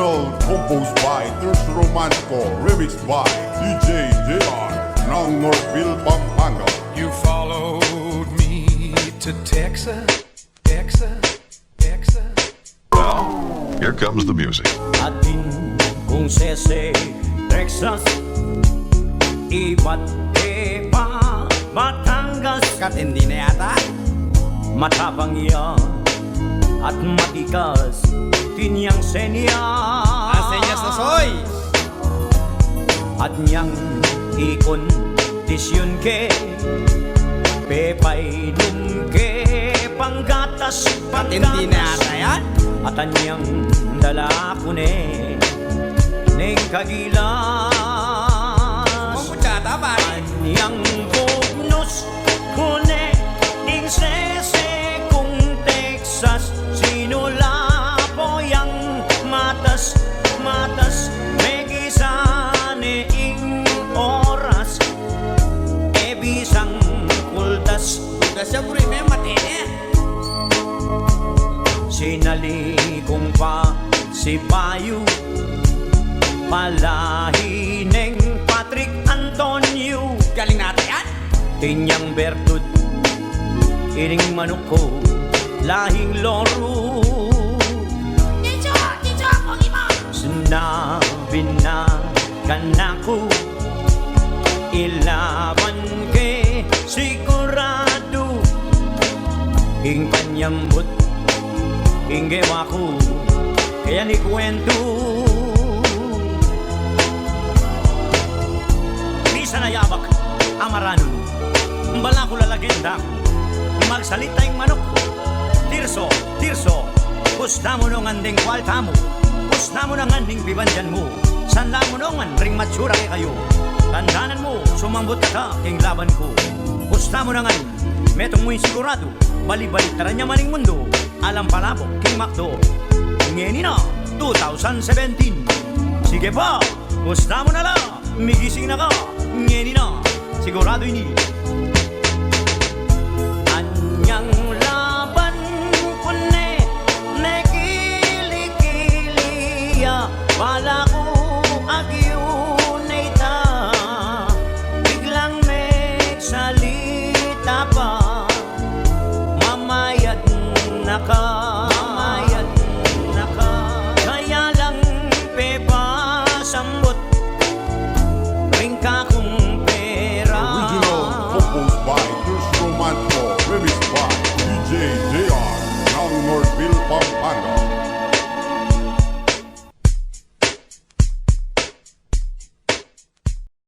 Original composed by Thirst Romantico, remixed by DJ JR ng Northville, Pampanga. You followed me to Texas, Texas, Texas. Well, here comes the music. Atin kung sese Texas, iba't iba Batangas. Katindi na yata. Matapang yan at matikas, tinyang senya. Asenyas na soy. At niyang ikondisyon ke pepay nun ke panggatas Katindi na yata yan. at anyang dala ko neng kagilas Mamutsata pare. anyang bugnos ko ning sese kung Texas sinula po yang matas megisane ing oras ebisang kultas Gasya mo rin may matene. sinalikong pa si Payu palahi neng Patrick Antonio Galing natin yan. tinyang bertud iring manok ko lahing loro Dicho, pogi mo. sinabi na kanako ilaban ke sigurado ing panyambot ing gewa ko kaya ni kwento bisa na yabak amaranon bala ko lalagenda magsalita yung manok ko tirso gusta mo nung anding kwalta mo gusta mo nang anding bibandyan mo sanla mo nung ring matsura kay kayo tandanan mo sumambot ka king laban ko gusta mo nang metong mo'y sigurado bali-balik taran niya maning mundo alam palabok king Macdo ngeni na 2017 sige pa gusta mo na lang migising na ka ngeni na sigurado ini